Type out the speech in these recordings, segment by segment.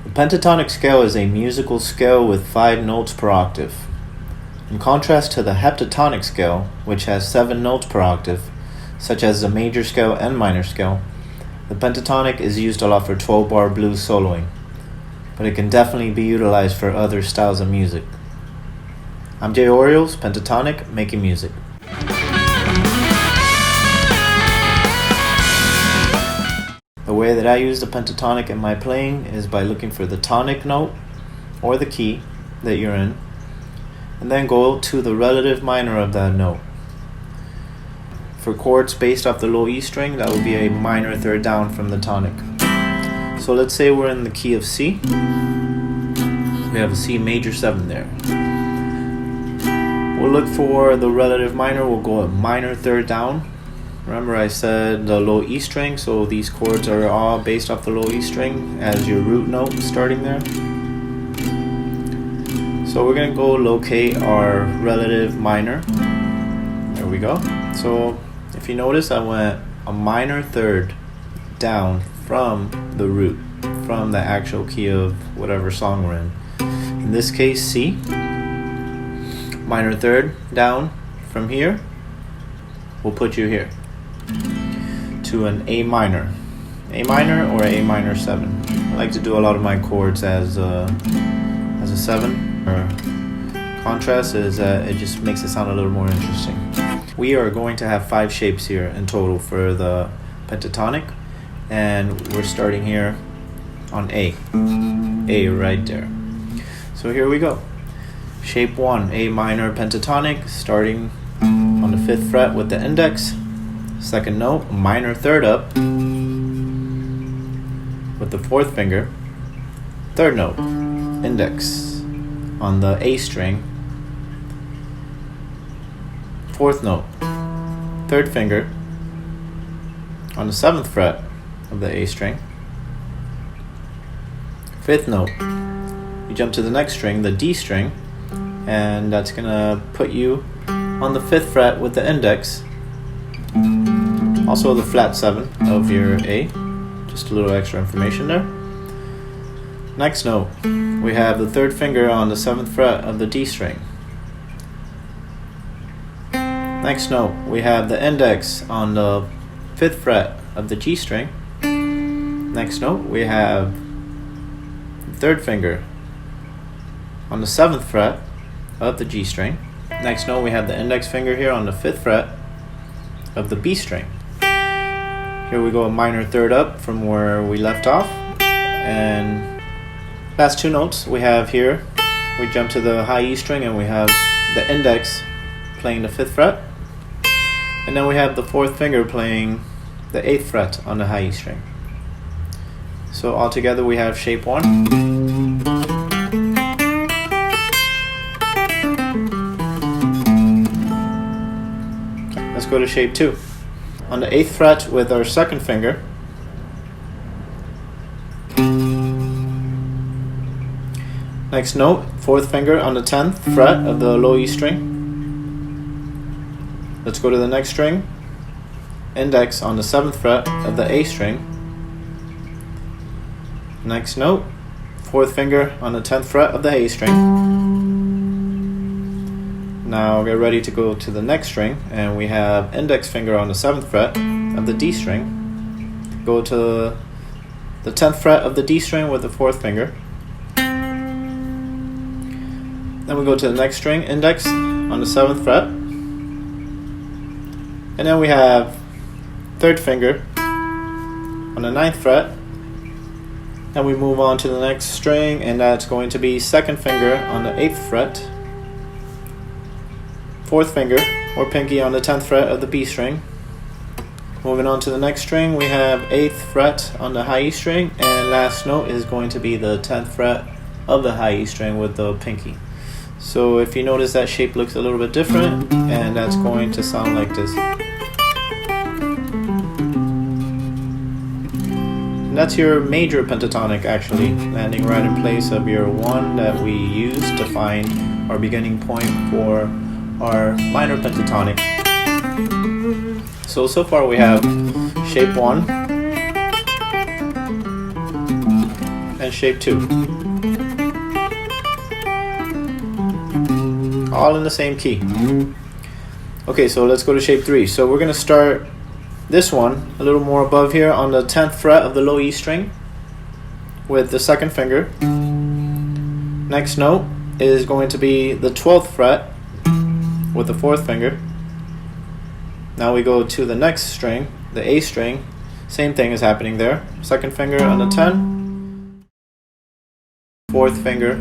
The pentatonic scale is a musical scale with 5 notes per octave. In contrast to the heptatonic scale, which has 7 notes per octave, such as the major scale and minor scale, the pentatonic is used a lot for 12-bar blues soloing, but it can definitely be utilized for other styles of music. I'm Jay Orioles, Pentatonic, making music. The way that I use the pentatonic in my playing is by looking for the tonic note or the key that you're in, and then go to the relative minor of that note. For chords based off the low E string, that would be a minor third down from the tonic. So let's say we're in the key of C. We have a C major 7 there. We'll look for the relative minor. We'll go a minor third down. Remember I said the low E string, so these chords are all based off the low E string as your root note starting there. So we're going to go locate our relative minor. There we go. So if you notice, I went a minor third down from the root, from the actual key of whatever song we're in. In this case, C. Minor third down from here will put you here to an A minor or A minor 7. I like to do a lot of my chords as a 7. Or contrast is that it just makes it sound a little more interesting. We are going to have 5 shapes here in total for the pentatonic, and we're starting here on A right there. So here we go. Shape 1, A minor pentatonic, starting on the 5th fret with the index. Second note, minor third up with the 4th finger. Third note, index on the A string. 4th note, 3rd finger on the 7th fret of the A string. 5th note, you jump to the next string, the D string, and that's gonna put you on the 5th fret with the index. Also the flat 7 of your A. Just a little extra information there. Next note, we have the 3rd finger on the 7th fret of the D string. Next note, we have the index on the 5th fret of the G string. Next note, we have the 3rd finger on the 7th fret of the G string. Next note, we have the index finger here on the 5th fret of the B string. Here we go a minor third up from where we left off, and last 2 notes we have here, we jump to the high E string and we have the index playing the 5th fret, and then we have the 4th finger playing the 8th fret on the high E string. So altogether we have shape 1. Let's go to shape 2. On the 8th fret with our 2nd finger, next note, 4th finger on the 10th fret of the low E string. Let's go to the next string, index on the 7th fret of the A string. Next note, 4th finger on the 10th fret of the A string. Now get ready to go to the next string, and we have index finger on the 7th fret of the D string. Go to the 10th fret of the D string with the 4th finger. Then we go to the next string, index on the 7th fret. And then we have 3rd finger on the 9th fret. And we move on to the next string, and that's going to be 2nd finger on the 8th fret. 4th finger or pinky on the 10th fret of the B string. Moving on to the next string, we have 8th fret on the high E string, and last note is going to be the 10th fret of the high E string with the pinky. So if you notice, that shape looks a little bit different, and that's going to sound like this. And that's your major pentatonic, actually, landing right in place of your 1 that we used to find our beginning point for our minor pentatonic. So far we have shape 1 and and shape 2. All in the same key. Okay, so let's go to shape 3. So we're going to start this one a little more above here on the 10th fret of the low E string with the second finger. Next note is going to be the 12th fret with the 4th finger. Now we go to the next string, the A string. Same thing is happening there. Second finger on the 10, 4th finger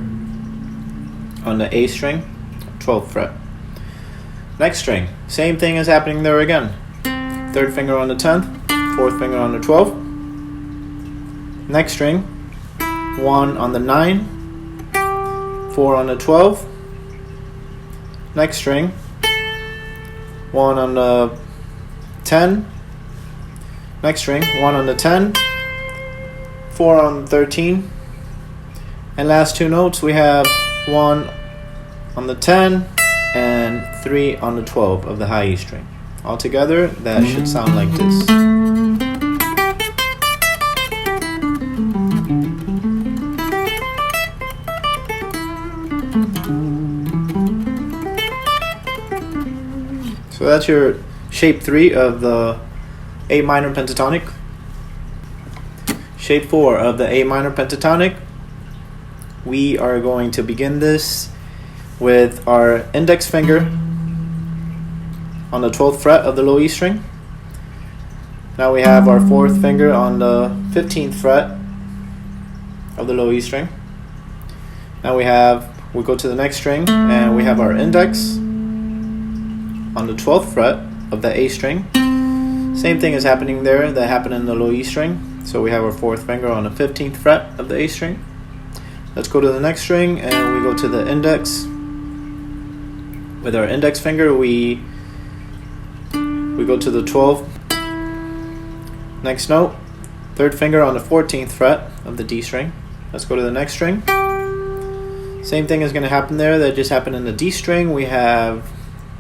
on the A string, 12th fret. Next string, same thing is happening there again. Third finger on the 10th, 4th finger on the 12th. Next string, 1 on the 9, 4 on the 12. Next string, 1 on the 10. Next string, 1 on the 10, 4 on the 13. And last two notes, we have 1 on the 10 and 3 on the 12 of the high E string. Altogether, that should sound like this. So that's your shape 3 of the A minor pentatonic. Shape 4 of the A minor pentatonic. We are going to begin this with our index finger on the 12th fret of the low E string. Now we have our 4th finger on the 15th fret of the low E string. Now we go to the next string and we have our index on the 12th fret of the A string. Same thing is happening there that happened in the low E string. So we have our 4th finger on the 15th fret of the A string. Let's go to the next string and we go to the index. With our index finger we go to the 12th. Next note, 3rd finger on the 14th fret of the D string. Let's go to the next string. Same thing is going to happen there that just happened in the D string. We have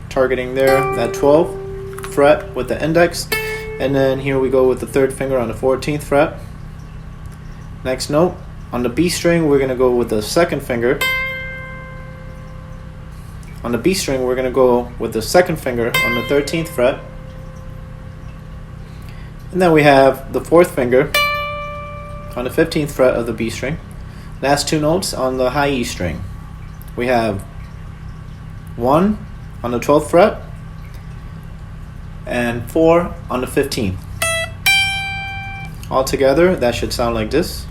targeting there that 12th fret with the index, and then here we go with the 3rd finger on the 14th fret. Next note, on the B string we're going to go with the 2nd finger. On the B string we're going to go with the 2nd finger on the 13th fret. And then we have the 4th finger on the 15th fret of the B string. Last two notes on the high E string. We have 1 on the 12th fret and 4 on the 15th. All together, that should sound like this.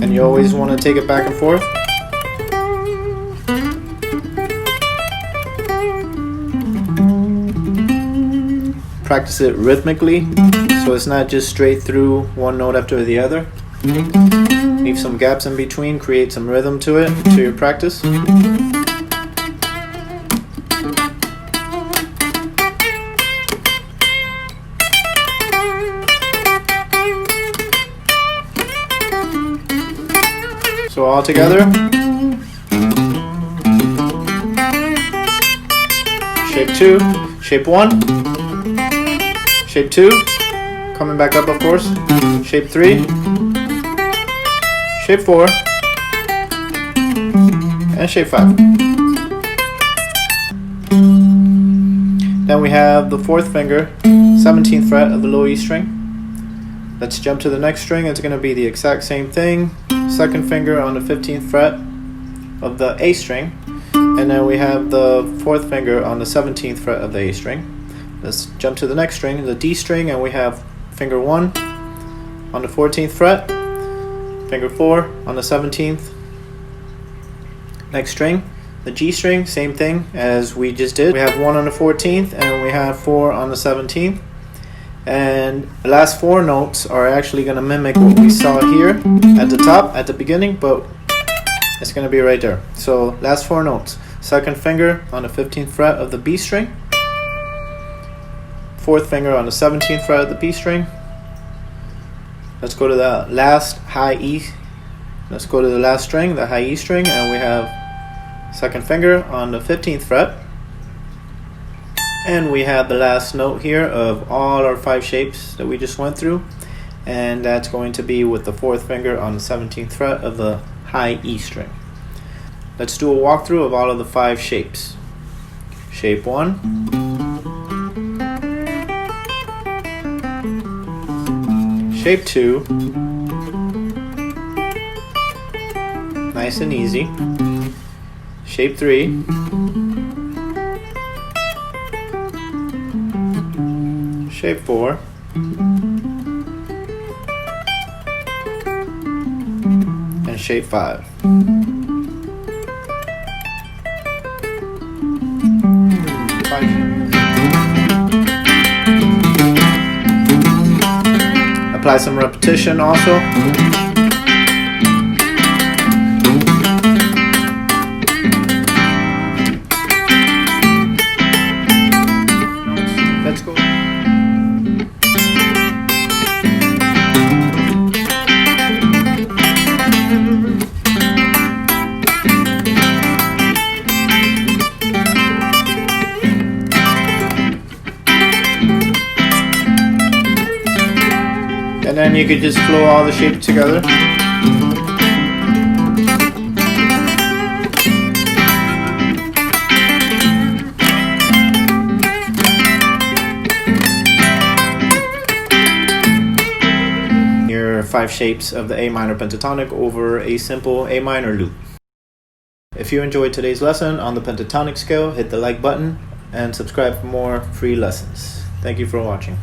And you always want to take it back and forth. Practice it rhythmically, so it's not just straight through one note after the other. Leave some gaps in between, create some rhythm to it, to your practice. So all together. Shape 2, shape 1, shape 2, coming back up of course, shape 3, shape 4, and shape 5. Then we have the 4th finger, 17th fret of the low E string. Let's jump to the next string. It's going to be the exact same thing. 2nd finger on the 15th fret of the A string. And then we have the 4th finger on the 17th fret of the A string. Let's jump to the next string, the D string, and we have finger 1 on the 14th fret, finger 4 on the 17th. Next string, the G string, same thing as we just did. We have 1 on the 14th and we have 4 on the 17th. And the last 4 notes are actually going to mimic what we saw here at the top, at the beginning, but it's going to be right there. So last 4 notes. 2nd finger on the 15th fret of the B string. 4th finger on the 17th fret of the B string. Let's go to the last high E. Let's go to the last string, the high E string, and we have 2nd finger on the 15th fret. And we have the last note here of all our 5 shapes that we just went through, and that's going to be with the 4th finger on the 17th fret of the high E string. Let's do a walkthrough of all of the 5 shapes. Shape 1, shape 2, nice and easy. Shape 3, shape 4, and shape 5. Apply some repetition also. Let's go. And then you could just flow all the shapes together. Here are 5 shapes of the A minor pentatonic over a simple A minor loop. If you enjoyed today's lesson on the pentatonic scale, hit the like button and subscribe for more free lessons. Thank you for watching.